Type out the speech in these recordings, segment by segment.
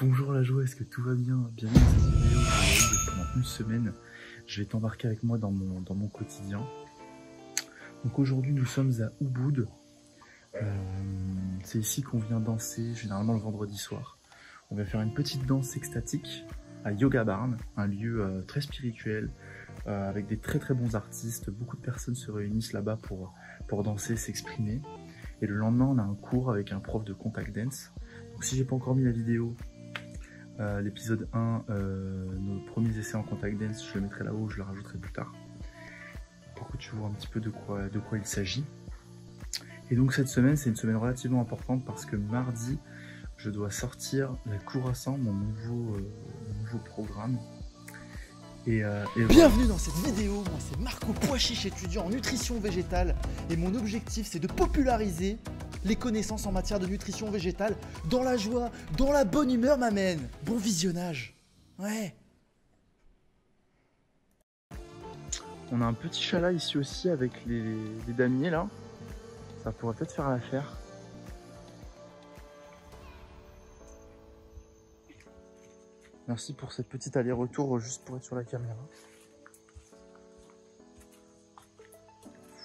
Bonjour la joie, est-ce que tout va bien? Bienvenue dans cette vidéo. Pendant une semaine, je vais t'embarquer avec moi dans mon quotidien. Donc aujourd'hui, nous sommes à Ubud. C'est ici qu'on vient danser, généralement le vendredi soir. On va faire une petite danse extatique à Yoga Barn, un lieu très spirituel, avec des très bons artistes. Beaucoup de personnes se réunissent là-bas pour danser, s'exprimer. Et le lendemain, on a un cours avec un prof de contact dance. Donc si j'ai pas encore mis la vidéo, l'épisode 1, nos premiers essais en contact dance, je le mettrai là-haut, je le rajouterai plus tard, pour que tu vois un petit peu de quoi il s'agit. Et donc cette semaine, c'est une semaine relativement importante parce que mardi, je dois sortir la Curaçao, mon nouveau programme. Et bienvenue dans cette vidéo, moi c'est Marco Pois Chiche, étudiant en nutrition végétale, et mon objectif c'est de populariser les connaissances en matière de nutrition végétale dans la joie, dans la bonne humeur m'amène. Bon visionnage. Ouais. On a un petit chalat ici aussi avec les damiers là. Ça pourrait peut-être faire l'affaire. Merci pour cette petite aller-retour juste pour être sur la caméra.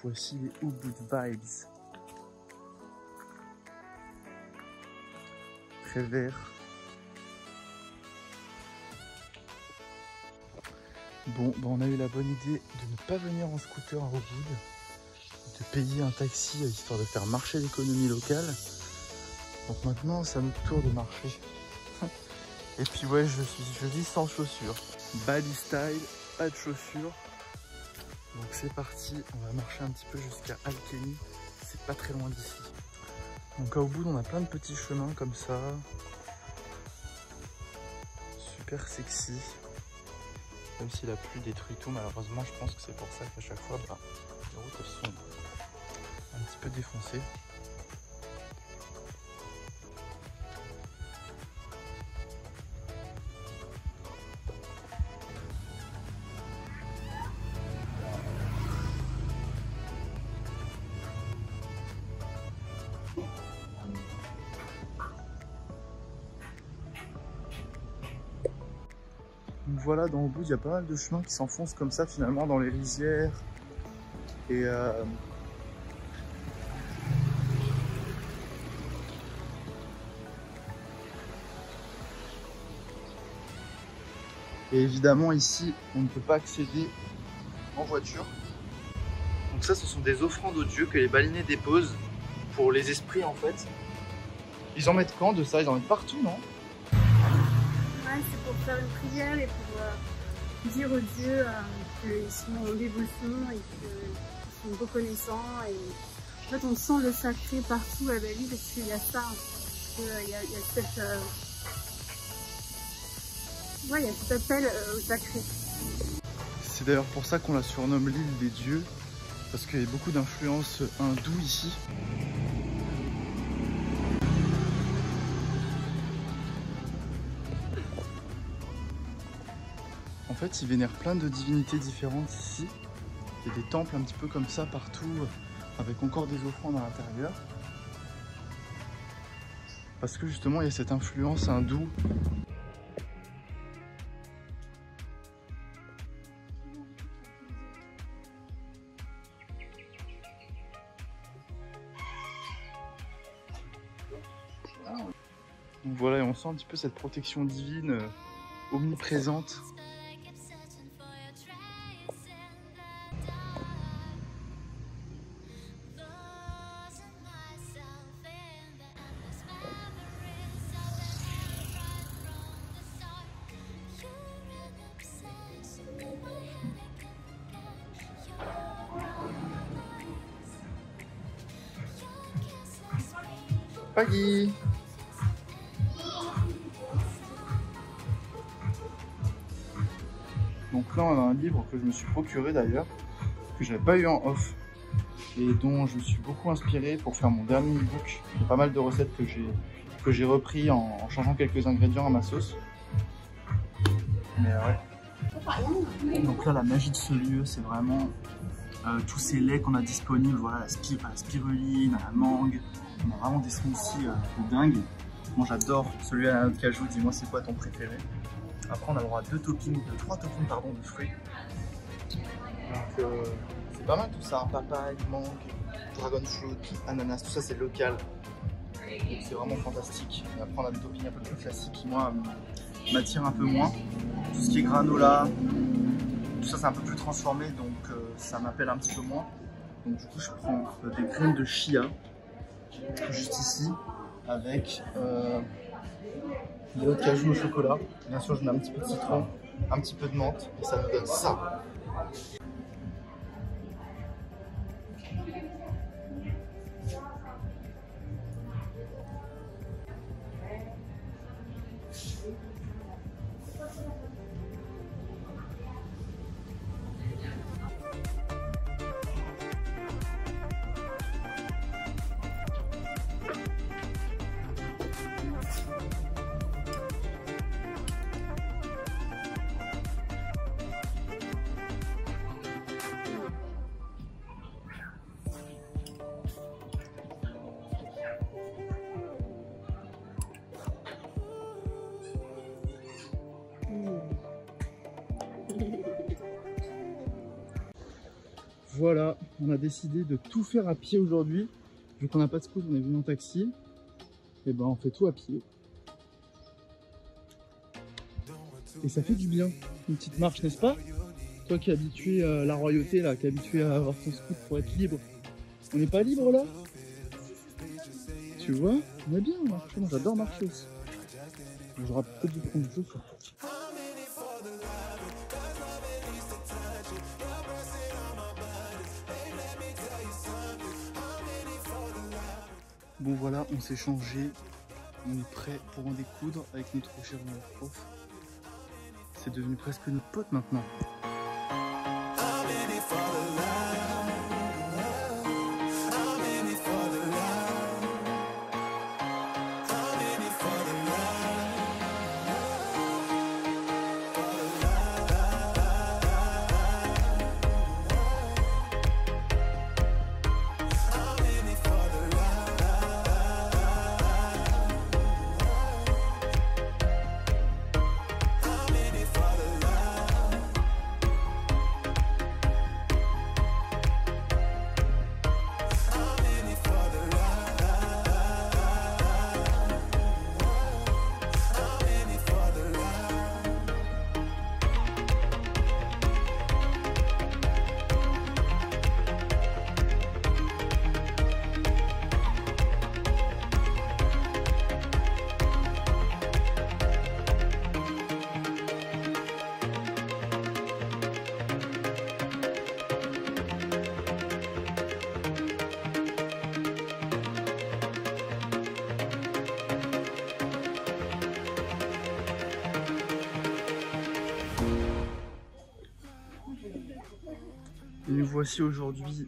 Voici les Ubud Vibes. Très vert. Bon, on a eu la bonne idée de ne pas venir en scooter à Ubud, de payer un taxi histoire de faire marcher l'économie locale. Donc maintenant, c'est à notre tour de marcher. Et puis ouais, je vis sans chaussures. Bali style, pas de chaussures. Donc c'est parti, on va marcher un petit peu jusqu'à Alkeny. C'est pas très loin d'ici. Donc à Ubud, on a plein de petits chemins comme ça. Super sexy. Même si la pluie détruit tout, malheureusement, je pense que c'est pour ça qu'à chaque fois, les routes elles sont un petit peu défoncées. Donc voilà, dans Ubud, il y a pas mal de chemins qui s'enfoncent comme ça finalement dans les rizières. Et évidemment ici, on ne peut pas accéder en voiture. Donc ça, ce sont des offrandes aux dieux que les balinais déposent pour les esprits en fait. Ils en mettent quand de ça? Ils en mettent partout, non? Ouais, c'est pour faire une prière et pour dire aux dieux qu'ils sont en dévotion et qu'ils sont reconnaissants. Et en fait, on sent le sacré partout à Bali parce qu'il y a ça. Il y a cette... ouais, il y a cet appel au sacré. C'est d'ailleurs pour ça qu'on la surnomme l'île des dieux, parce qu'il y a beaucoup d'influences hindoues ici. En fait, ils vénèrent plein de divinités différentes ici. Il y a des temples un petit peu comme ça partout, avec encore des offrandes à l'intérieur. Parce que justement, il y a cette influence hindoue. Donc voilà, et on sent un petit peu cette protection divine omniprésente. Paggy! Donc là on a un livre que je me suis procuré d'ailleurs, que j'avais pas eu en off et dont je me suis beaucoup inspiré pour faire mon dernier e-book. Il y a pas mal de recettes que j'ai repris en changeant quelques ingrédients à ma sauce. Mais ouais. Donc là la magie de ce lieu, c'est vraiment tous ces laits qu'on a disponibles, voilà, la spiruline, la mangue, on a vraiment des smoothies de dingue. Moi j'adore celui à la noix de cajou, dis-moi c'est quoi ton préféré. Après on a le droit à 3 toppings de fruits. Donc c'est pas mal tout ça, papaye, mangue, dragon fruit, ananas, tout ça c'est local. Donc c'est vraiment fantastique. Et après on a des toppings un peu plus classiques qui moi m'attirent un peu moins. Tout ce qui est granola, tout ça c'est un peu plus transformé donc ça m'appelle un petit peu moins. Donc du coup je prends des graines de chia, juste ici, avec de l'eau de cajou au chocolat. Bien sûr je mets un petit peu de citron, un petit peu de menthe et ça nous donne ça. Voilà, on a décidé de tout faire à pied aujourd'hui. Vu qu'on n'a pas de scoot, on est venu en taxi. Et ben on fait tout à pied. Et ça fait du bien, une petite marche, n'est-ce pas? Toi qui es habitué à la royauté, là, qui es habitué à avoir ton scoot pour être libre. On n'est pas libre là? Tu vois, on est bien marcher. Moi j'adore marcher aussi. J'aurais peut-être dû prendre du chaussure. Bon voilà, on s'est changé, on est prêt pour en découdre avec notre cher prof. C'est devenu presque notre pote maintenant. Et nous voici aujourd'hui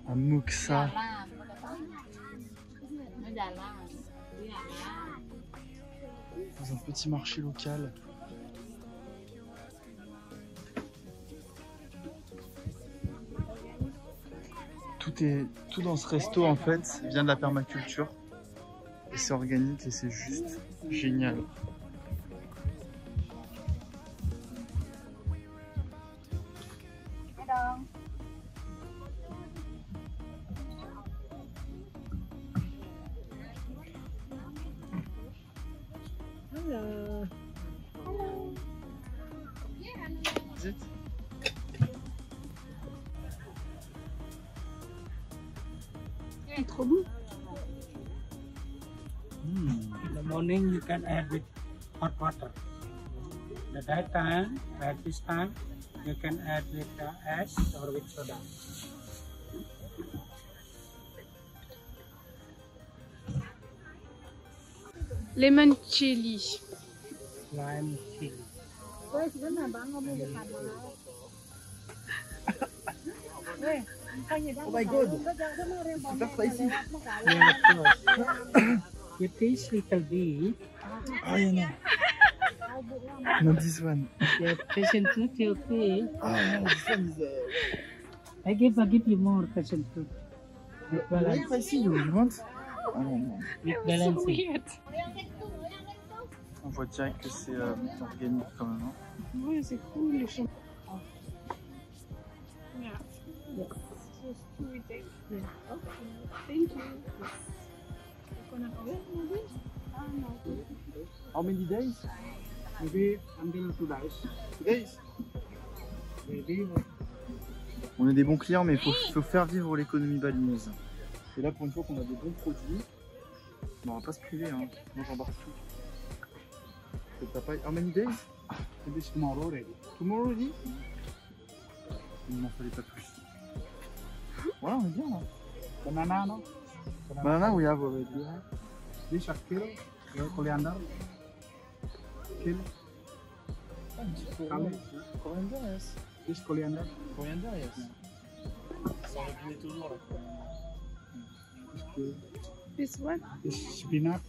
à Moxa. Dans un petit marché local. Tout dans ce resto en fait vient de la permaculture. Et c'est organique et c'est juste génial. Hello. Hello. Is it? Yeah, trop bon. In the morning you can add with hot water. The daytime, at this time, you can add with ice or with soda. Lemon chili. Lime chili. Oh my god! Super spicy! Yeah, of course. You taste little bit. Oh yeah, no. Not this one. Yeah, passion fruit, okay. Oh no, this one is I give you more passion fruit. very spicy. You want? Ah non, non. With balancing. weird. On voit direct que c'est organique quand même. Hein. Oui, c'est cool les champs. Yeah. Yes. Just two retail. Yeah. Okay. Thank you. Ah non. How many days? Maybe until 2 days. 2 days. Maybe. On est des bons clients, mais il faut faire vivre l'économie balinaise. Et là, pour une fois qu'on a des bons produits, on va pas se priver. Hein. Moi, j'embarque tout. Le papaye. How many days? Maybe tomorrow ready. Tomorrow already? Il m'en fallait pas plus. Voilà, on est bien là. Banana, no? Banana, we have already. This a kilo. Coriander. Kilo. Coriander, yes. This coriander. Coriander, yes. Sans le toujours là. This one? This spinach.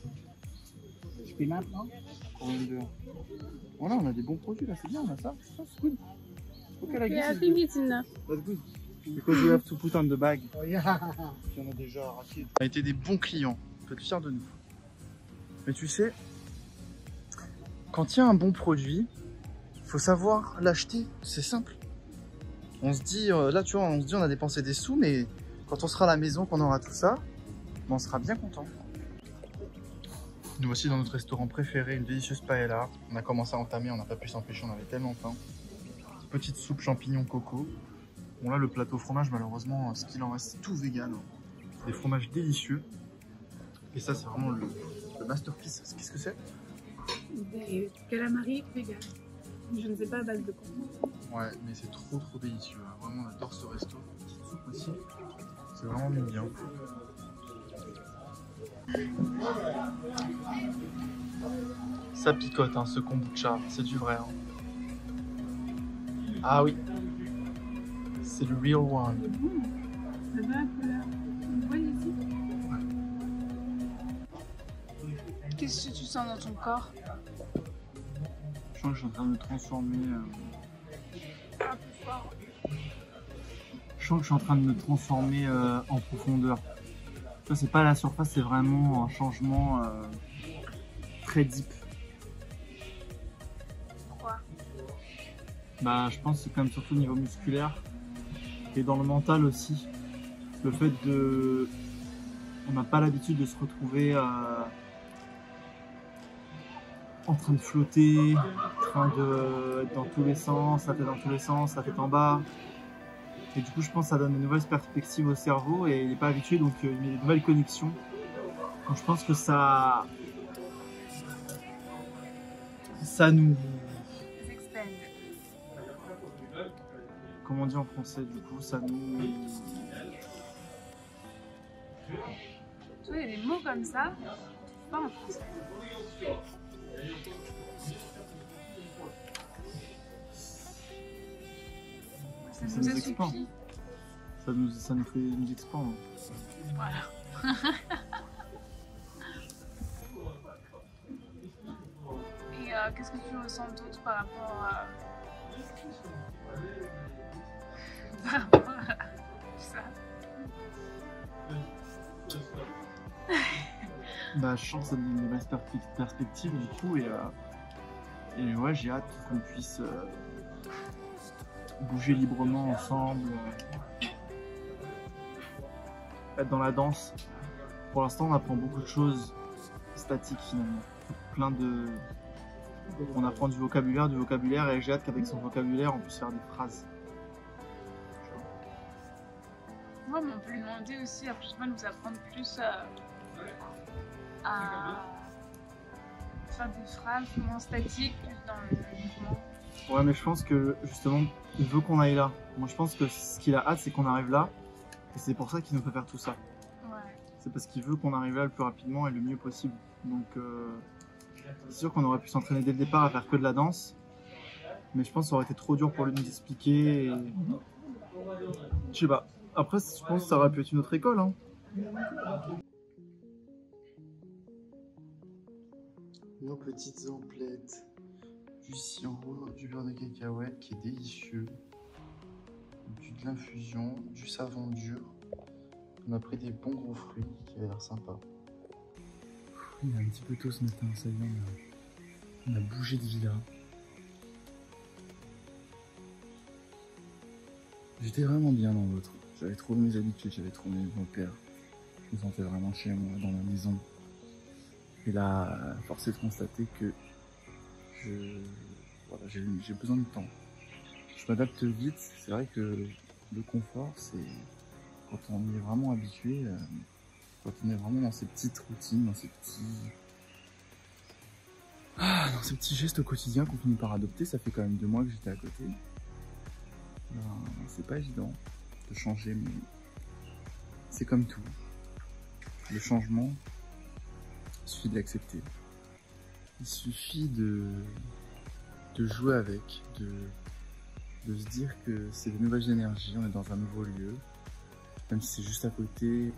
Spinach, no? Coriander. Voilà, on a des bons produits là, c'est bien, on a ça. C'est good. Okay, like Yeah, I this think is it's enough. good. That's good. Because we have to put on the bag. Oh yeah. Puis on a déjà arraché. On a été des bons clients, on peut être fiers de nous. Mais tu sais, quand il y a un bon produit, il faut savoir l'acheter, c'est simple. On se dit, là tu vois, on se dit on a dépensé des sous, mais quand on sera à la maison, qu'on aura tout ça, on sera bien content. Nous voici dans notre restaurant préféré, une délicieuse paella. On a commencé à entamer, on n'a pas pu s'empêcher, on avait tellement faim. Petite soupe champignons coco. Bon là le plateau fromage, malheureusement, ce qu'il en reste, c'est tout vegan. Des fromages délicieux. Et ça c'est vraiment le masterpiece. Qu'est-ce que c'est? Des calamari vegan. Je ne sais pas à base de quoi. Ouais, mais c'est trop délicieux. Vraiment, on adore ce resto. Petite soupe aussi. C'est vraiment bien. Ça picote, hein, ce kombucha. C'est du vrai. Hein. Ah oui. C'est le real one. Ça va la couleur. Vous voyez ici? Qu'est-ce que tu sens dans ton corps? Je sens que je suis en train de me transformer. Un peu fort. Je sens que je suis en train de me transformer en profondeur. Ça, c'est pas la surface, c'est vraiment un changement très deep. Pourquoi? Bah, je pense que c'est quand même surtout au niveau musculaire et dans le mental aussi. Le fait de. On n'a pas l'habitude de se retrouver en train de flotter, en train de être dans tous les sens, la tête dans tous les sens, la tête en bas. Et du coup, je pense que ça donne de nouvelles perspectives au cerveau et il n'est pas habitué, donc il met de nouvelles connexions. Donc je pense que ça nous... Comment on dit en français du coup? Ça nous... Tu vois, il y a des mots comme ça, pas en français. Ça nous expand. assouplit. Ça nous fait nous expandre. Voilà. Et qu'est-ce que tu ressens d'autre par rapport à ça? Bah, je sens que ça donne une nouvelle perspective du coup et ouais, j'ai hâte qu'on puisse bouger librement ensemble, être dans la danse. Pour l'instant, on apprend beaucoup de choses statiques finalement. On apprend du vocabulaire et j'ai hâte qu'avec son vocabulaire, on puisse faire des phrases. Moi, on peut lui demander aussi la prochaine fois de nous apprendre plus à faire des phrases moins statiques, plus dans le mouvement. Ouais, mais je pense que justement, il veut qu'on aille là. Moi, je pense que ce qu'il a hâte, c'est qu'on arrive là. Et c'est pour ça qu'il nous fait faire tout ça. Ouais. C'est parce qu'il veut qu'on arrive là le plus rapidement et le mieux possible. Donc, c'est sûr qu'on aurait pu s'entraîner dès le départ à faire que de la danse. Mais je pense que ça aurait été trop dur pour lui de nous expliquer. Et... je sais pas. Après, je pense que ça aurait pu être une autre école. Hein. Nos petites emplettes. Du sirop, du beurre de cacahuète qui est délicieux. De l'infusion, du savon dur. On a pris des bons gros fruits qui avaient l'air sympa. Il est un petit peu tôt ce matin, ça y est, on a bougé de villa. J'étais vraiment bien dans l'autre. J'avais trouvé mes habitudes, j'avais trouvé mon père. Je me sentais vraiment chez moi, dans la maison. Et là, force est de constater que voilà, j'ai besoin de temps. Je m'adapte vite. C'est vrai que le confort, c'est quand on y est vraiment habitué, quand on est vraiment dans ces petites routines, dans ces petits gestes au quotidien qu'on finit par adopter. Ça fait quand même 2 mois que j'étais à côté. C'est pas évident de changer, mais c'est comme tout. Le changement, il suffit de l'accepter. Il suffit de jouer avec, de se dire que c'est de nouvelles énergies, on est dans un nouveau lieu. Même si c'est juste à côté,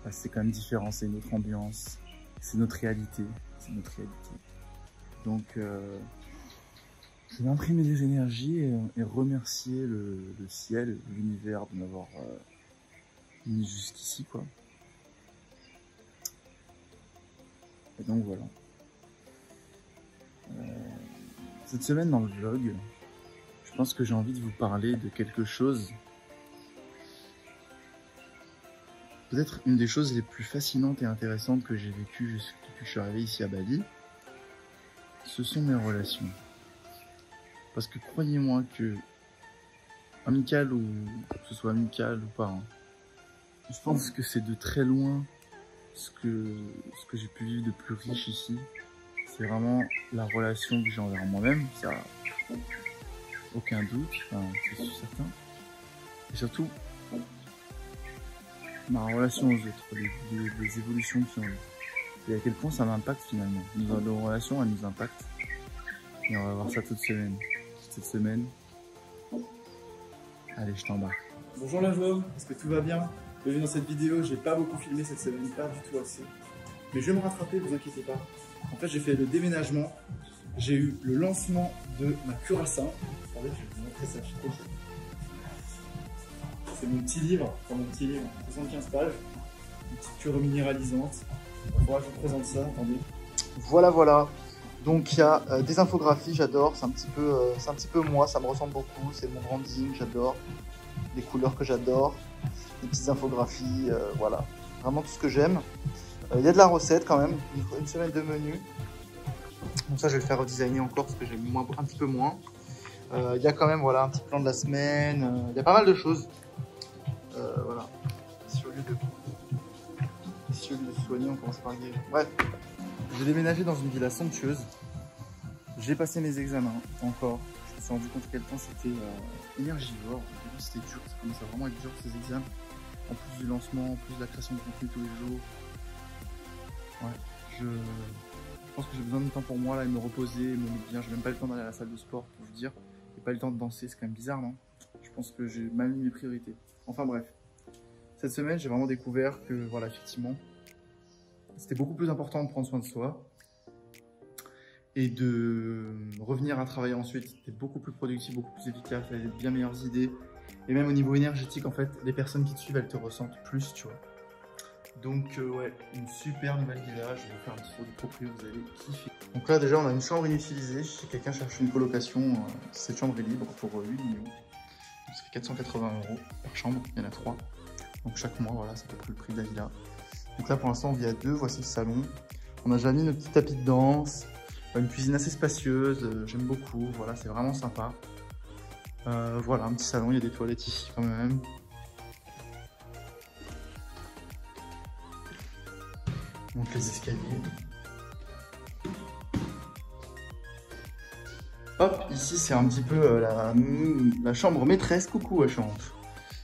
bah c'est quand même différent, c'est une autre ambiance, c'est notre réalité. Donc, je vais imprimer des énergies et remercier le ciel, l'univers de m'avoir mis jusqu'ici, quoi. Et donc voilà. Cette semaine dans le vlog, je pense que j'ai envie de vous parler de quelque chose. Peut-être une des choses les plus fascinantes et intéressantes que j'ai vécues depuis que je suis arrivé ici à Bali, ce sont mes relations. Parce que croyez-moi que, amical ou que ce soit amical ou pas, hein, je pense que c'est de très loin ce que j'ai pu vivre de plus riche ici. C'est vraiment la relation que j'ai envers moi-même, ça aucun doute, enfin, c'est certain. Et surtout, ma relation aux autres, les évolutions qui ont eu. Et à quel point ça m'impacte finalement. Nos relations, elles nous impactent. Et on va voir ça toute cette semaine. Allez, je t'embarque. Bonjour la joie, est-ce que tout va bien? Bienvenue dans cette vidéo, j'ai pas beaucoup filmé cette semaine, pas du tout assez. Mais je vais me rattraper, vous inquiétez pas. En fait, j'ai fait le déménagement. J'ai eu le lancement de ma curaçao. Attendez, je vais vous montrer ça. C'est mon petit livre, 75 pages. Une petite cure minéralisante. Voilà, je vous présente ça, attendez. Voilà. Donc il y a des infographies, j'adore. C'est un petit peu moi, ça me ressemble beaucoup. C'est mon branding, j'adore. Les couleurs que j'adore. Des petites infographies, voilà. Vraiment tout ce que j'aime. Il y a de la recette quand même, une semaine de menu. Donc ça je vais le faire redesigner encore parce que j'aime un petit peu moins. Il y a quand même voilà, un petit plan de la semaine, il y a pas mal de choses. Voilà. Si au lieu de soigner, on commence par guérir. Bref, j'ai déménagé dans une villa somptueuse. J'ai passé mes examens encore. Je me suis rendu compte à quel point c'était énergivore. Au début c'était dur, ça commence à vraiment être dur ces examens. En plus du lancement, en plus de la création de contenu tous les jours. Ouais, je pense que j'ai besoin de temps pour moi là, et me reposer, me mettre bien. J'ai même pas eu le temps d'aller à la salle de sport pour vous dire. J'ai pas eu le temps de danser, c'est quand même bizarre, non? Je pense que j'ai mal mis mes priorités. Enfin bref, cette semaine j'ai vraiment découvert que voilà, effectivement, c'était beaucoup plus important de prendre soin de soi et de revenir à travailler ensuite. C'était beaucoup plus productif, beaucoup plus efficace, avec de bien meilleures idées. Et même au niveau énergétique, en fait, les personnes qui te suivent, elles te ressentent plus, tu vois. Donc ouais, une super nouvelle villa, je vais vous faire un petit tour du proprio, vous allez kiffer. Donc là déjà on a une chambre inutilisée, si quelqu'un cherche une colocation, cette chambre est libre pour 8 millions. Ça fait 480 € par chambre, il y en a 3. Donc chaque mois, voilà, c'est à peu près le prix de la villa. Donc là pour l'instant on vit à 2, voici le salon. On a déjà mis nos petits tapis de danse, une cuisine assez spacieuse, j'aime beaucoup, voilà, c'est vraiment sympa. Voilà, un petit salon, il y a des toilettes ici quand même. Donc les escaliers. Hop, ici c'est un petit peu la chambre maîtresse. Coucou à chambre.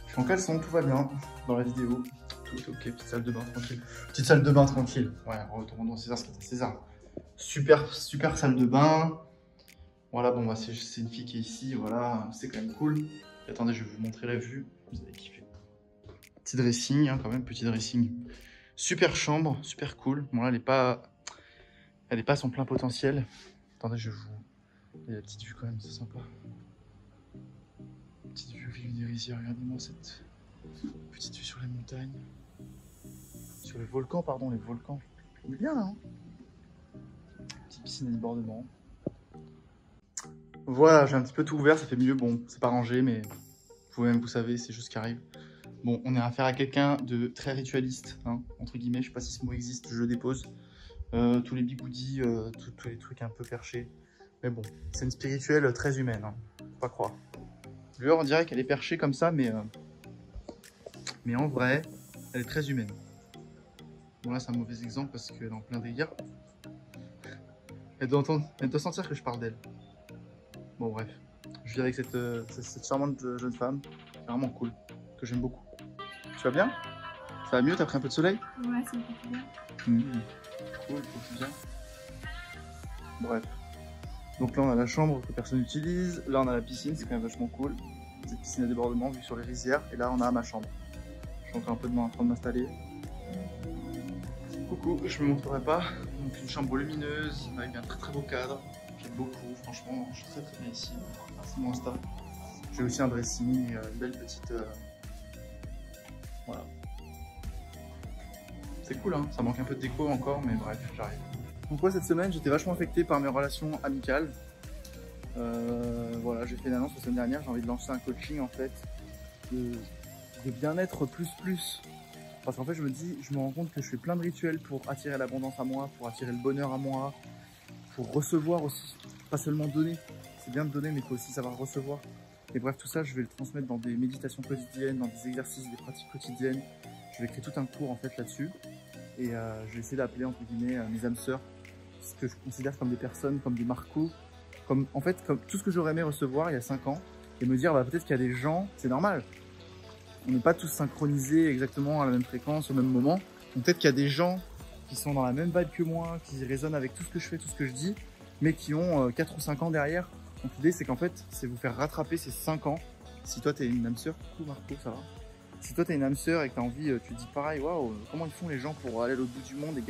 Je suis en caleçon, tout va bien dans la vidéo. Tout est ok, petite salle de bain tranquille. Petite salle de bain tranquille. Ouais, retournons dans César, c'est César. Super salle de bain. Voilà, bon bah c'est une fille qui est ici, voilà, c'est quand même cool. Et attendez, je vais vous montrer la vue. Vous allez kiffer. Petit dressing, hein, quand même, petit dressing. Super chambre, super cool. Bon là, elle est pas à son plein potentiel. Attendez, je vous... Il y a la petite vue quand même, c'est sympa. Petite vue rive des rizières, regardez-moi cette petite vue sur les montagnes. Sur les volcans, pardon, les volcans. On est bien là, hein. Petite piscine à débordement. Voilà, j'ai un petit peu tout ouvert, ça fait mieux. Bon, c'est pas rangé, mais vous-même, vous savez, c'est juste ce qui arrive. Bon, on a affaire à quelqu'un de très ritualiste, hein, entre guillemets, je sais pas si ce mot existe, je le dépose. Tous les bigoudis, tous les trucs un peu perchés. Mais bon, c'est une spirituelle très humaine, hein, faut pas croire. Lueur, on dirait qu'elle est perchée comme ça, mais en vrai, elle est très humaine. Bon là, c'est un mauvais exemple parce qu'elle est en plein délire. Elle doit sentir que je parle d'elle. Bon bref, je vis avec cette charmante jeune femme, c'est vraiment cool, que j'aime beaucoup. Tu vas bien? Ça va mieux? T'as pris un peu de soleil? Ouais, ça me fait bien. Cool, c'est bien. Bref. Donc là on a la chambre que personne n'utilise, là on a la piscine, c'est quand même vachement cool. Cette piscine à débordement vue sur les rizières, et là on a ma chambre. Je suis encore un peu en train de m'installer. Coucou, je me montrerai pas. Donc une chambre lumineuse, avec un très très beau cadre. J'aime beaucoup, franchement, je suis très très bien ici. C'est mon Insta. J'ai aussi un dressing, une belle petite... Voilà. C'est cool, hein, ça manque un peu de déco encore, mais bref, j'arrive. Donc ouais, cette semaine, j'étais vachement affecté par mes relations amicales. Voilà, j'ai fait une annonce la semaine dernière, j'ai envie de lancer un coaching en fait, de bien-être plus. Parce qu'en fait, je me rends compte que je fais plein de rituels pour attirer l'abondance à moi, pour attirer le bonheur à moi, pour recevoir aussi, pas seulement donner. C'est bien de donner, mais il faut aussi savoir recevoir. Et bref, tout ça, je vais le transmettre dans des méditations quotidiennes, dans des exercices, des pratiques quotidiennes. Je vais créer tout un cours en fait là-dessus. Et je vais essayer d'appeler entre guillemets mes âmes sœurs, ce que je considère comme des personnes, comme des marcos, comme tout ce que j'aurais aimé recevoir il y a 5 ans, et me dire bah, peut-être qu'il y a des gens, c'est normal. On n'est pas tous synchronisés exactement à la même fréquence, au même moment. Donc peut-être qu'il y a des gens qui sont dans la même vibe que moi, qui résonnent avec tout ce que je fais, tout ce que je dis, mais qui ont 4 ou 5 ans derrière. Donc l'idée c'est qu'en fait, c'est vous faire rattraper ces 5 ans. Si toi t'es une âme sœur, coucou Marco, ça va? Si toi t'es une âme sœur et que t'as envie, tu te dis pareil, waouh, comment ils font les gens pour aller à l'autre bout du monde et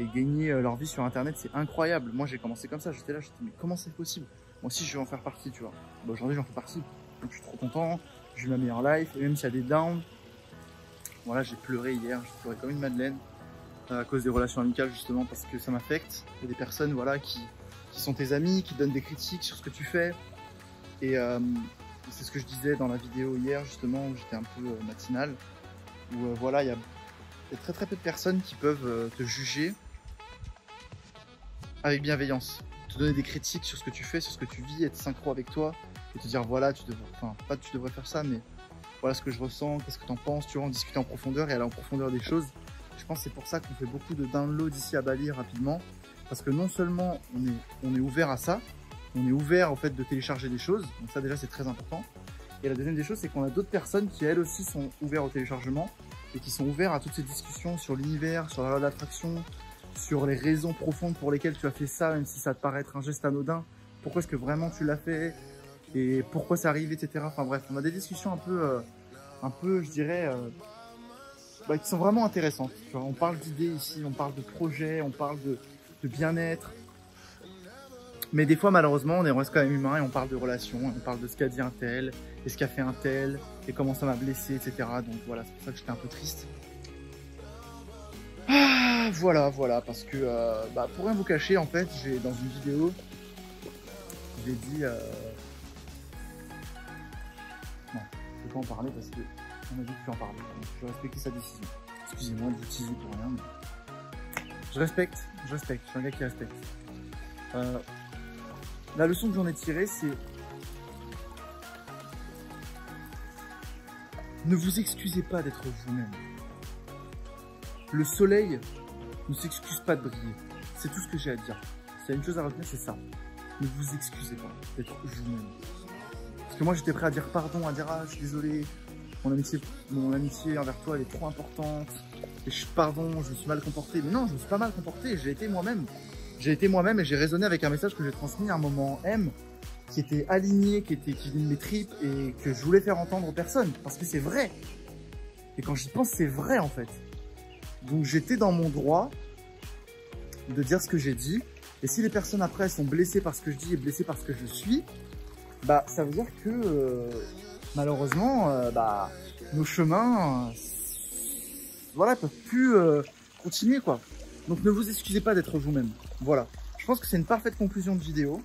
gagner leur vie sur internet, c'est incroyable. Moi j'ai commencé comme ça, j'étais là, mais comment c'est possible? Moi aussi je vais en faire partie, tu vois. Bah, aujourd'hui j'en fais partie, donc je suis trop content. J'ai eu ma meilleure life, et même s'il y a des downs, voilà, j'ai pleuré hier, j'ai pleuré comme une madeleine à cause des relations amicales justement parce que ça m'affecte. Il y a des personnes voilà, qui sont tes amis, qui donnent des critiques sur ce que tu fais. Et c'est ce que je disais dans la vidéo hier justement, où j'étais un peu matinal, où voilà, il y a très peu de personnes qui peuvent te juger avec bienveillance, te donner des critiques sur ce que tu fais, sur ce que tu vis, être synchro avec toi. Et te dire voilà, tu devrais faire ça, mais voilà ce que je ressens, qu'est-ce que tu en penses, tu vois, en discuter en profondeur et aller en profondeur des choses. Je pense que c'est pour ça qu'on fait beaucoup de downloads ici à Bali rapidement, parce que non seulement on est ouvert à ça, on est ouvert au fait de télécharger des choses, donc ça déjà c'est très important. Et la deuxième des choses, c'est qu'on a d'autres personnes qui elles aussi sont ouvertes au téléchargement et qui sont ouvertes à toutes ces discussions sur l'univers, sur la loi d'attraction, sur les raisons profondes pour lesquelles tu as fait ça, même si ça te paraît être un geste anodin. Pourquoi est-ce que vraiment tu l'as fait? Et pourquoi ça arrive, etc. Enfin bref, on a des discussions un peu je dirais, qui sont vraiment intéressantes. Tu vois, on parle d'idées ici, on parle de projets, on parle de bien-être. Mais des fois, malheureusement, on reste quand même humain et on parle de relations, on parle de ce qu'a dit un tel, et ce qu'a fait un tel, et comment ça m'a blessé, etc. Donc voilà, c'est pour ça que j'étais un peu triste. Ah, voilà, parce que, pour rien vous cacher, en fait, dans une vidéo, j'ai dit... Non, je ne peux pas en parler parce qu'on a dit que je peux en parler. Donc, je vais respecter sa décision. Excusez-moi de l'utiliser pour rien, mais... Je respecte, je suis un gars qui respecte. La leçon que j'en ai tirée, c'est... Ne vous excusez pas d'être vous-même. Le soleil ne s'excuse pas de briller. C'est tout ce que j'ai à dire. S'il y a une chose à retenir, c'est ça. Ne vous excusez pas d'être vous-même. Parce que moi, j'étais prêt à dire pardon, à dire ah, je suis désolé, mon amitié envers toi, elle est trop importante. Et pardon, je me suis mal comporté. Mais non, je me suis pas mal comporté. J'ai été moi-même. J'ai été moi-même et j'ai résonné avec un message que j'ai transmis à un moment M, qui était aligné, qui venait de mes tripes et que je voulais faire entendre aux personnes. Parce que c'est vrai. Et quand j'y pense, c'est vrai en fait. Donc j'étais dans mon droit de dire ce que j'ai dit. Et si les personnes après elles sont blessées par ce que je dis et blessées par ce que je suis, bah ça veut dire que malheureusement nos chemins voilà peuvent plus continuer quoi. Donc ne vous excusez pas d'être vous-même. Voilà. Je pense que c'est une parfaite conclusion de vidéo.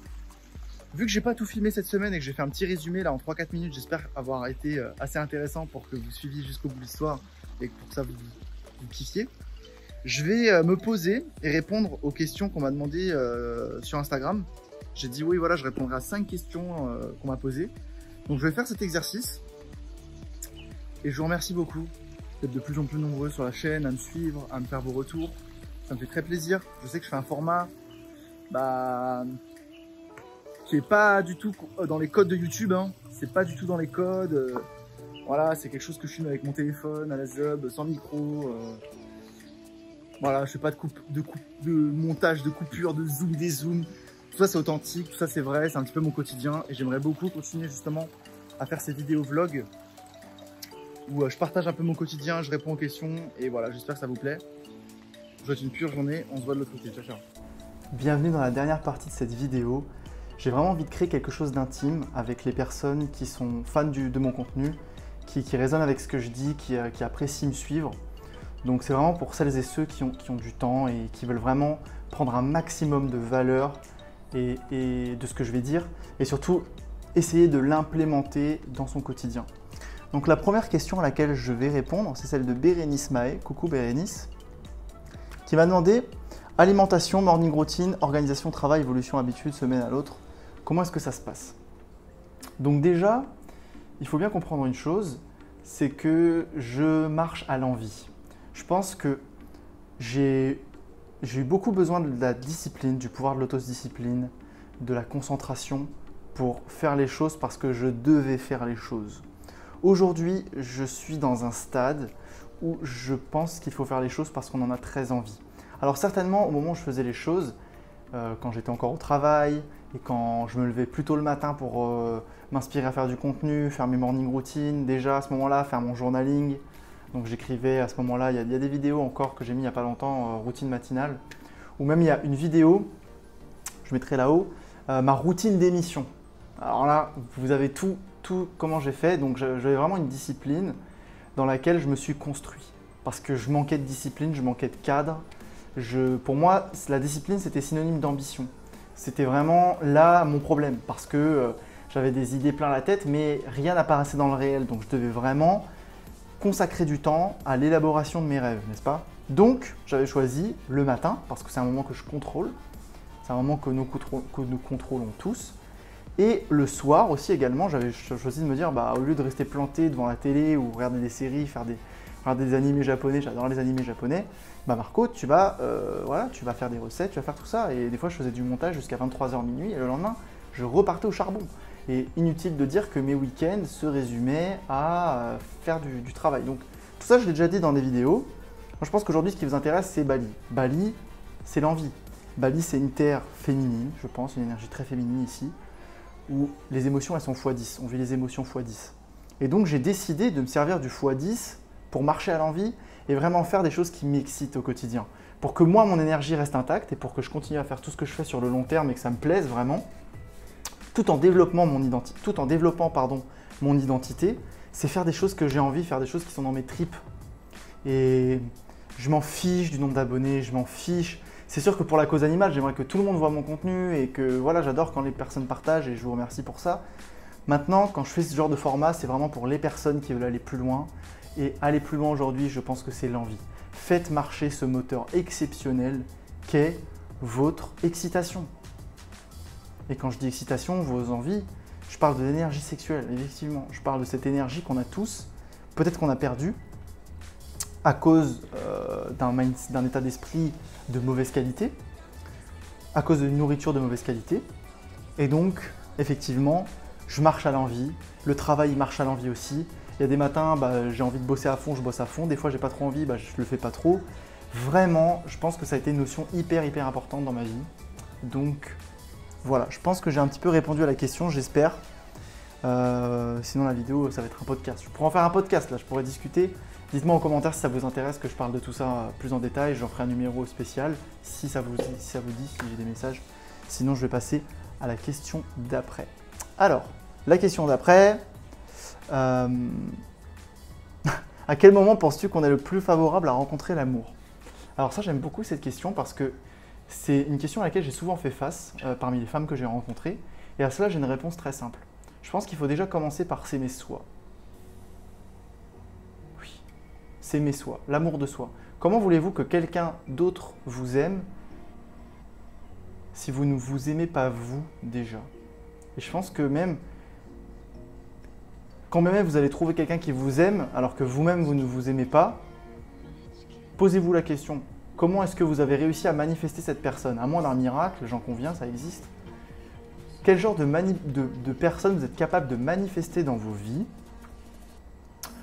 Vu que j'ai pas tout filmé cette semaine et que j'ai fait un petit résumé là en 3-4 minutes, j'espère avoir été assez intéressant pour que vous suiviez jusqu'au bout de l'histoire et que pour que ça vous kiffiez. Je vais me poser et répondre aux questions qu'on m'a demandées sur Instagram. J'ai dit oui, voilà, je répondrai à 5 questions qu'on m'a posées. Donc je vais faire cet exercice. Et je vous remercie beaucoup d'être de plus en plus nombreux sur la chaîne, à me suivre, à me faire vos retours. Ça me fait très plaisir. Je sais que je fais un format qui est pas du tout dans les codes de YouTube. Hein. C'est pas du tout dans les codes. Voilà, c'est quelque chose que je filme avec mon téléphone, à la ZUB, sans micro. Voilà, je fais pas de montage, de coupure, de zoom, des zooms. Tout ça c'est authentique, tout ça c'est vrai, c'est un petit peu mon quotidien. Et j'aimerais beaucoup continuer justement à faire ces vidéos vlogs où je partage un peu mon quotidien, je réponds aux questions. Et voilà, j'espère que ça vous plaît. Je vous souhaite une pure journée, on se voit de l'autre côté. Ciao, ciao. Bienvenue dans la dernière partie de cette vidéo. J'ai vraiment envie de créer quelque chose d'intime avec les personnes qui sont fans de mon contenu, qui résonnent avec ce que je dis, qui apprécient me suivre. Donc c'est vraiment pour celles et ceux qui ont du temps et qui veulent vraiment prendre un maximum de valeur et de ce que je vais dire et surtout essayer de l'implémenter dans son quotidien. Donc la première question à laquelle je vais répondre, c'est celle de Bérénice Mahé. Coucou Bérénice, qui m'a demandé alimentation, morning routine, organisation, travail, évolution, habitude, semaine à l'autre. Comment est-ce que ça se passe? Donc déjà, il faut bien comprendre une chose, c'est que je marche à l'envie. Je pense que j'ai eu beaucoup besoin de la discipline, du pouvoir de l'autodiscipline, de la concentration pour faire les choses parce que je devais faire les choses. Aujourd'hui, je suis dans un stade où je pense qu'il faut faire les choses parce qu'on en a très envie. Alors certainement, au moment où je faisais les choses, quand j'étais encore au travail et quand je me levais plus tôt le matin pour m'inspirer à faire du contenu, faire mes morning routines, déjà à ce moment-là, faire mon journaling. Donc j'écrivais à ce moment-là, il y a des vidéos encore que j'ai mis il n'y a pas longtemps, routine matinale. Ou même il y a une vidéo, je mettrai là-haut, ma routine d'émission. Alors là, vous avez tout comment j'ai fait. Donc j'avais vraiment une discipline dans laquelle je me suis construit. Parce que je manquais de discipline, je manquais de cadre. Pour moi, la discipline, c'était synonyme d'ambition. C'était vraiment là mon problème. Parce que j'avais des idées plein la tête, mais rien n'apparaissait dans le réel. Donc je devais vraiment consacrer du temps à l'élaboration de mes rêves, n'est-ce pas? Donc, j'avais choisi le matin, parce que c'est un moment que je contrôle, c'est un moment que nous contrôlons tous. Et le soir aussi également, j'avais choisi de me dire, au lieu de rester planté devant la télé ou regarder des séries, regarder des animés japonais, j'adore les animés japonais, Marco, tu vas faire des recettes, tu vas faire tout ça. Et des fois, je faisais du montage jusqu'à 23h minuit et le lendemain, je repartais au charbon. Et inutile de dire que mes week-ends se résumaient à faire du travail. Donc tout ça, je l'ai déjà dit dans des vidéos. Moi, je pense qu'aujourd'hui, ce qui vous intéresse, c'est Bali. Bali, c'est l'envie. Bali, c'est une terre féminine, je pense, une énergie très féminine ici, où les émotions, elles sont x10. On vit les émotions x10. Et donc, j'ai décidé de me servir du x10 pour marcher à l'envie et vraiment faire des choses qui m'excitent au quotidien. Pour que moi, mon énergie reste intacte et pour que je continue à faire tout ce que je fais sur le long terme et que ça me plaise vraiment. Tout en développant mon identité, c'est faire des choses que j'ai envie, faire des choses qui sont dans mes tripes. Et je m'en fiche du nombre d'abonnés, je m'en fiche. C'est sûr que pour la cause animale, j'aimerais que tout le monde voit mon contenu et que voilà, j'adore quand les personnes partagent et je vous remercie pour ça. Maintenant, quand je fais ce genre de format, c'est vraiment pour les personnes qui veulent aller plus loin. Et aller plus loin aujourd'hui, je pense que c'est l'envie. Faites marcher ce moteur exceptionnel qu'est votre excitation. Et quand je dis excitation, vos envies, je parle de l'énergie sexuelle, effectivement. Je parle de cette énergie qu'on a tous, peut-être qu'on a perdu à cause d'un état d'esprit de mauvaise qualité, à cause d'une nourriture de mauvaise qualité. Et donc, effectivement, je marche à l'envie. Le travail marche à l'envie aussi. Il y a des matins, j'ai envie de bosser à fond, je bosse à fond. Des fois, j'ai pas trop envie, je le fais pas trop. Vraiment, je pense que ça a été une notion hyper importante dans ma vie. Donc, voilà, je pense que j'ai un petit peu répondu à la question, j'espère. Sinon, la vidéo, ça va être un podcast. Je pourrais en faire un podcast, là, je pourrais discuter. Dites-moi en commentaire si ça vous intéresse que je parle de tout ça plus en détail. J'en ferai un numéro spécial si ça vous dit, si j'ai des messages. Sinon, je vais passer à la question d'après. Alors, la question d'après. À quel moment penses-tu qu'on est le plus favorable à rencontrer l'amour? Alors ça, j'aime beaucoup cette question parce que c'est une question à laquelle j'ai souvent fait face parmi les femmes que j'ai rencontrées. Et à cela, j'ai une réponse très simple. Je pense qu'il faut déjà commencer par s'aimer soi. Oui, s'aimer soi, l'amour de soi. Comment voulez-vous que quelqu'un d'autre vous aime si vous ne vous aimez pas vous déjà? Et je pense que même, quand même vous allez trouver quelqu'un qui vous aime alors que vous-même vous ne vous aimez pas, posez-vous la question, comment est-ce que vous avez réussi à manifester cette personne? À moins d'un miracle, j'en conviens, ça existe. Quel genre de personne vous êtes capable de manifester dans vos vies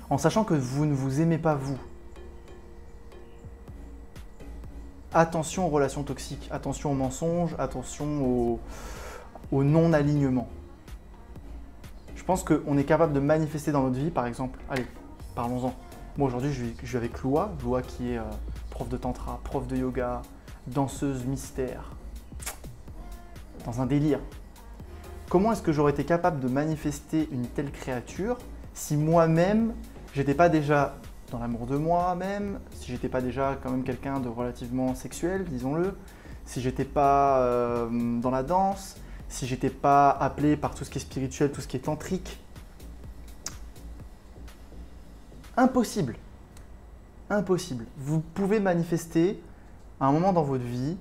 en sachant que vous ne vous aimez pas vous? Attention aux relations toxiques, attention aux mensonges, attention au non-alignement. Je pense qu'on est capable de manifester dans notre vie, par exemple, allez, parlons-en. Moi aujourd'hui, je suis avec Loa qui est prof de tantra, prof de yoga, danseuse mystère, dans un délire. Comment est-ce que j'aurais été capable de manifester une telle créature si moi-même, j'étais pas déjà dans l'amour de moi-même, si j'étais pas déjà quand même quelqu'un de relativement sexuel, disons-le, si j'étais pas dans la danse, si j'étais pas appelé par tout ce qui est spirituel, tout ce qui est tantrique. Impossible. Impossible. Vous pouvez manifester à un moment dans votre vie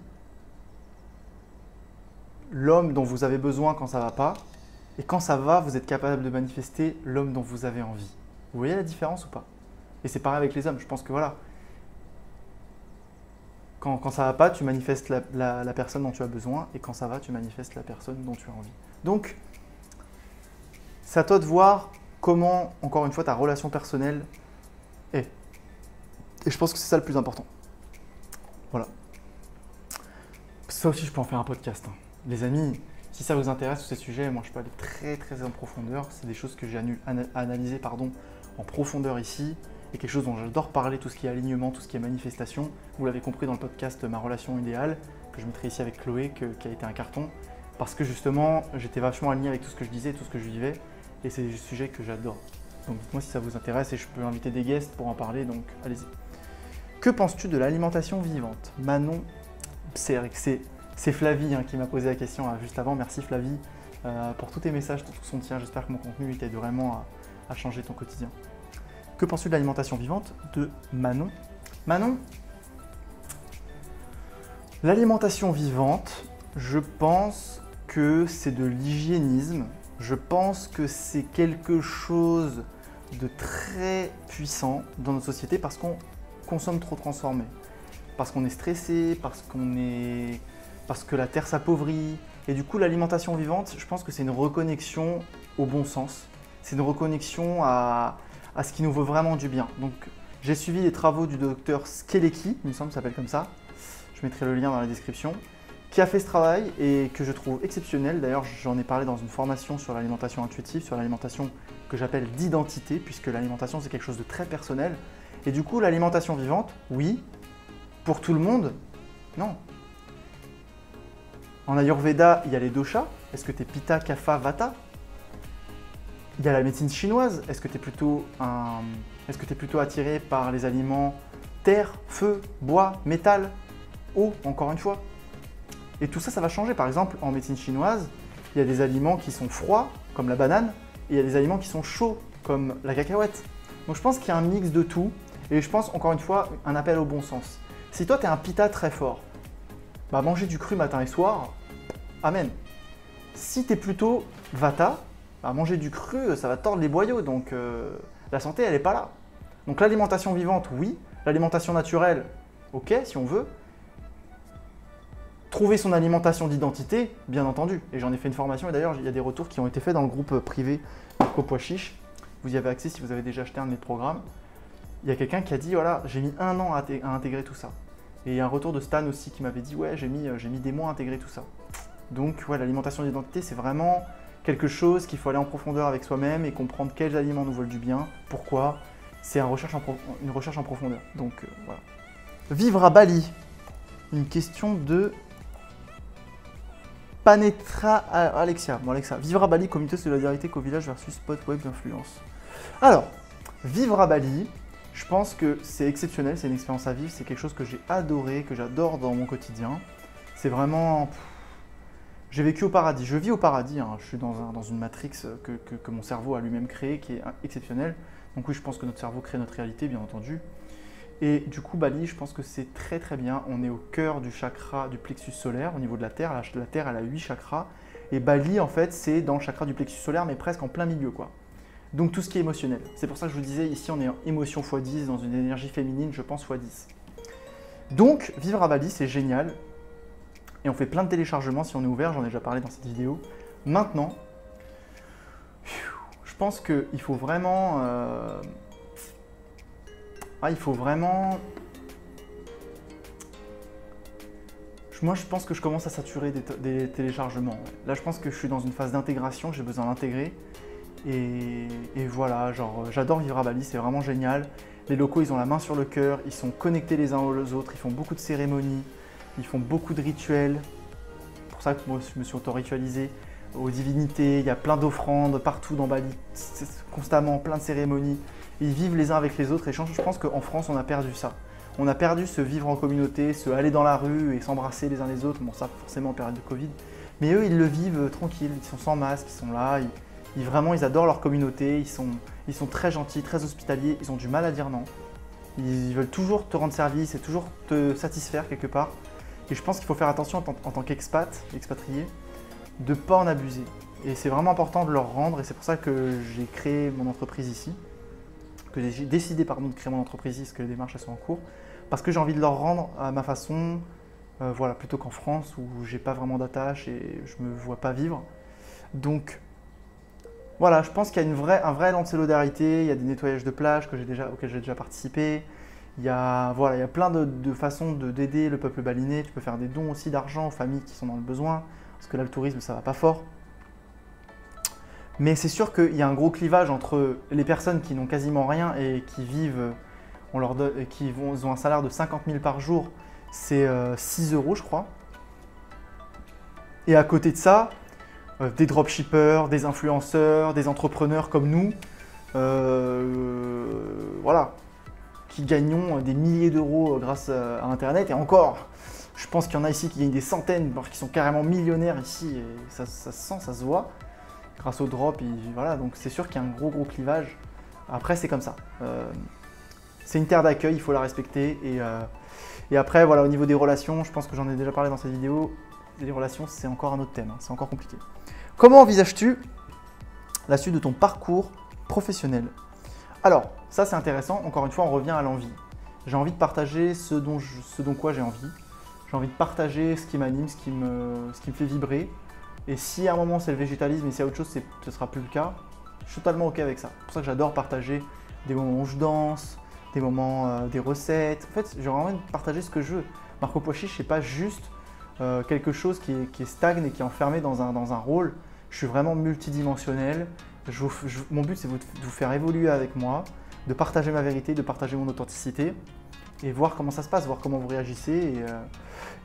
l'homme dont vous avez besoin quand ça va pas, et quand ça va, vous êtes capable de manifester l'homme dont vous avez envie. Vous voyez la différence ou pas? Et c'est pareil avec les hommes, je pense que voilà. Quand ça va pas, tu manifestes la personne dont tu as besoin, et quand ça va, tu manifestes la personne dont tu as envie. Donc, c'est à toi de voir comment, encore une fois, ta relation personnelle est. Et je pense que c'est ça le plus important. Voilà. Ça aussi, je peux en faire un podcast. Hein. Les amis, si ça vous intéresse, tous ces sujets, moi je peux aller très très en profondeur. C'est des choses que j'ai analysées en profondeur ici. Et quelque chose dont j'adore parler, tout ce qui est alignement, tout ce qui est manifestation. Vous l'avez compris dans le podcast Ma relation idéale, que je mettrai ici avec Chloé, qui a été un carton. Parce que justement, j'étais vachement aligné avec tout ce que je disais, tout ce que je vivais. Et c'est des sujets que j'adore. Donc dites-moi si ça vous intéresse et je peux inviter des guests pour en parler, donc allez-y. Que penses-tu de l'alimentation vivante? Manon, c'est Flavie qui m'a posé la question juste avant. Merci Flavie pour tous tes messages, tout son tien. J'espère que mon contenu t'aide vraiment à changer ton quotidien. Que penses-tu de l'alimentation vivante? De Manon. Manon, l'alimentation vivante, je pense que c'est de l'hygiénisme. Je pense que c'est quelque chose de très puissant dans notre société parce qu'on consomme trop transformé. Parce qu'on est stressé, parce que la terre s'appauvrit. Et du coup, l'alimentation vivante, je pense que c'est une reconnexion au bon sens. C'est une reconnexion à ce qui nous veut vraiment du bien. Donc, j'ai suivi les travaux du docteur Skelecki, il me semble, ça s'appelle comme ça. Je mettrai le lien dans la description. Qui a fait ce travail et que je trouve exceptionnel. D'ailleurs, j'en ai parlé dans une formation sur l'alimentation intuitive, sur l'alimentation que j'appelle d'identité, puisque l'alimentation, c'est quelque chose de très personnel. Et du coup, l'alimentation vivante, oui. Pour tout le monde, non. En Ayurveda, il y a les doshas. Est-ce que tu es Pitta, Kapha, Vata? Il y a la médecine chinoise. Est-ce que tu es plutôt attiré par les aliments terre, feu, bois, métal, eau, encore une fois? Et tout ça, ça va changer. Par exemple, en médecine chinoise, il y a des aliments qui sont froids, comme la banane, et il y a des aliments qui sont chauds, comme la cacahuète. Donc je pense qu'il y a un mix de tout, et je pense, encore une fois, un appel au bon sens. Si toi, tu es un Pitta très fort, bah manger du cru matin et soir, amen. Si tu es plutôt Vata, bah manger du cru, ça va tordre les boyaux, donc la santé, elle n'est pas là. Donc l'alimentation vivante, oui. L'alimentation naturelle, ok, si on veut. Trouver son alimentation d'identité, bien entendu. Et j'en ai fait une formation, et d'ailleurs, il y a des retours qui ont été faits dans le groupe privé Marco Pois Chiche. Vous y avez accès si vous avez déjà acheté un de mes programmes. Il y a quelqu'un qui a dit, voilà, j'ai mis 1 an à intégrer tout ça. Et il y a un retour de Stan aussi qui m'avait dit, ouais, j'ai mis des mois à intégrer tout ça. Donc, ouais, l'alimentation d'identité, c'est vraiment quelque chose qu'il faut aller en profondeur avec soi-même et comprendre quels aliments nous veulent du bien, pourquoi. C'est une recherche en profondeur. Donc, voilà. Vivre à Bali. Une question de Panetra Alexia. Bon, Alexa, vivre à Bali, communauté de solidarité qu'au village versus spot web d'influence. Alors, vivre à Bali, Je pense que c'est exceptionnel, c'est une expérience à vivre, c'est quelque chose que j'ai adoré, que j'adore dans mon quotidien. C'est vraiment... J'ai vécu au paradis, je vis au paradis, hein. Je suis dans une matrix que mon cerveau a lui-même créée, qui est exceptionnelle. Donc oui, je pense que notre cerveau crée notre réalité, bien entendu. Et du coup, Bali, je pense que c'est très très bien. On est au cœur du chakra du plexus solaire, au niveau de la Terre. La Terre, elle a 8 chakras. Et Bali, en fait, c'est dans le chakra du plexus solaire, mais presque en plein milieu, quoi. Donc tout ce qui est émotionnel. C'est pour ça que je vous disais, ici, on est en émotion x10, dans une énergie féminine, je pense, x10. Donc, vivre à Bali, c'est génial. Et on fait plein de téléchargements si on est ouvert, j'en ai déjà parlé dans cette vidéo. Maintenant, je pense qu'il faut vraiment... Moi, je pense que je commence à saturer des téléchargements. Là, je pense que je suis dans une phase d'intégration, j'ai besoin d'intégrer. Et voilà, genre, j'adore vivre à Bali, c'est vraiment génial. Les locaux, ils ont la main sur le cœur, ils sont connectés les uns aux autres, ils font beaucoup de cérémonies, ils font beaucoup de rituels. C'est pour ça que moi, je me suis auto-ritualisé aux divinités. Il y a plein d'offrandes partout dans Bali, constamment, plein de cérémonies. Ils vivent les uns avec les autres et je pense qu'en France, on a perdu ça. On a perdu ce vivre en communauté, ce aller dans la rue et s'embrasser les uns les autres. Bon, ça, forcément en période de Covid. Mais eux, ils le vivent tranquille, ils sont sans masque, ils sont là. Vraiment, ils adorent leur communauté, ils sont très gentils, très hospitaliers, ils ont du mal à dire non. Ils veulent toujours te rendre service et toujours te satisfaire quelque part. Et je pense qu'il faut faire attention en tant expatrié, de ne pas en abuser. Et c'est vraiment important de leur rendre et c'est pour ça que j'ai créé mon entreprise ici. Que j'ai décidé de créer mon entreprise ici, parce que les démarches elles sont en cours. Parce que j'ai envie de leur rendre à ma façon, voilà, plutôt qu'en France où j'ai pas vraiment d'attache et je me vois pas vivre. Donc voilà, je pense qu'il y a un vrai élan de solidarité, il y a des nettoyages de plages auxquels j'ai déjà participé. Il y a plein de façons d'aider le peuple balinais. Tu peux faire des dons aussi d'argent aux familles qui sont dans le besoin, parce que là le tourisme ça va pas fort. Mais c'est sûr qu'il y a un gros clivage entre les personnes qui n'ont quasiment rien et qui vivent, ils ont un salaire de 50 000 par jour, c'est 6 € je crois. Et à côté de ça, des dropshippers, des influenceurs, des entrepreneurs comme nous, voilà, qui gagnons des milliers d'euros grâce à Internet. Et encore, je pense qu'il y en a ici qui gagnent des centaines, voire qui sont carrément millionnaires ici. Et ça se sent, ça se voit, grâce au drop. Et voilà, donc c'est sûr qu'il y a un gros clivage. Après, c'est comme ça. C'est une terre d'accueil, il faut la respecter. Et après, voilà, au niveau des relations, je pense que j'en ai déjà parlé dans cette vidéo. Les relations, c'est encore un autre thème, hein, c'est encore compliqué. Comment envisages-tu la suite de ton parcours professionnel? Alors, ça c'est intéressant, encore une fois, on revient à l'envie. J'ai envie de partager ce dont quoi j'ai envie. J'ai envie de partager ce qui m'anime, ce qui me fait vibrer. Et si à un moment c'est le végétalisme et s'il y a autre chose, ce ne sera plus le cas, je suis totalement ok avec ça. C'est pour ça que j'adore partager des moments où je danse, des moments, des recettes. En fait, j'ai envie de partager ce que je veux. Marco Pois Chiche, c'est pas juste quelque chose qui stagne et qui est enfermé dans un rôle. Je suis vraiment multidimensionnel. Mon but, c'est de vous faire évoluer avec moi, de partager ma vérité, de partager mon authenticité et voir comment ça se passe, voir comment vous réagissez.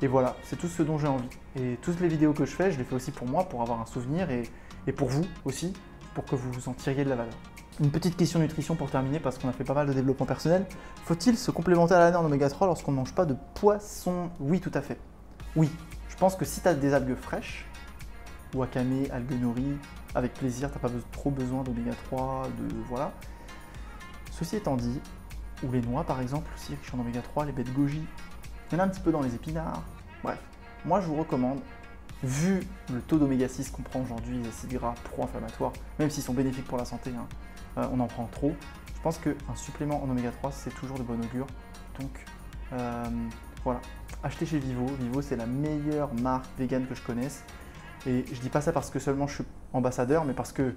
Et voilà, c'est tout ce dont j'ai envie. Et toutes les vidéos que je fais les fais aussi pour moi, pour avoir un souvenir et pour vous aussi, pour que vous en tiriez de la valeur. Une petite question nutrition pour terminer, parce qu'on a fait pas mal de développement personnel. Faut-il se complémenter à l'année en oméga 3 lorsqu'on ne mange pas de poisson? Oui, tout à fait. Oui, je pense que si tu as des algues fraîches, wakame, algues nori, avec plaisir, tu n'as pas trop besoin d'oméga 3, voilà. Ceci étant dit, ou les noix par exemple, aussi riches en oméga 3, les baies de goji, il y en a un petit peu dans les épinards. Bref, moi je vous recommande, vu le taux d'oméga 6 qu'on prend aujourd'hui, les acides gras pro-inflammatoires, même s'ils sont bénéfiques pour la santé, hein, on en prend trop. Je pense qu'un supplément en oméga 3, c'est toujours de bon augure. Donc voilà, achetez chez Vivo. Vivo, c'est la meilleure marque vegan que je connaisse. Et je dis pas ça parce que seulement je suis ambassadeur, mais parce que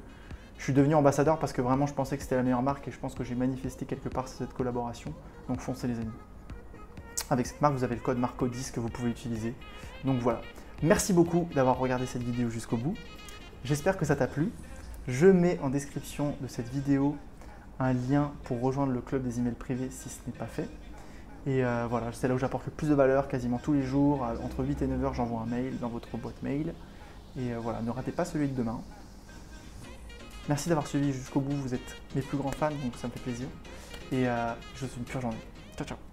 je suis devenu ambassadeur parce que vraiment je pensais que c'était la meilleure marque et je pense que j'ai manifesté quelque part cette collaboration. Donc foncez les amis. Avec cette marque, vous avez le code MARCO10 que vous pouvez utiliser. Donc voilà. Merci beaucoup d'avoir regardé cette vidéo jusqu'au bout. J'espère que ça t'a plu. Je mets en description de cette vidéo un lien pour rejoindre le club des emails privés si ce n'est pas fait. Et voilà, c'est là où j'apporte le plus de valeur quasiment tous les jours. Entre 8 et 9 heures, j'envoie un mail dans votre boîte mail. Et voilà, ne ratez pas celui de demain. Merci d'avoir suivi jusqu'au bout, vous êtes mes plus grands fans, donc ça me fait plaisir. Et je vous souhaite une pure journée. Ciao ciao.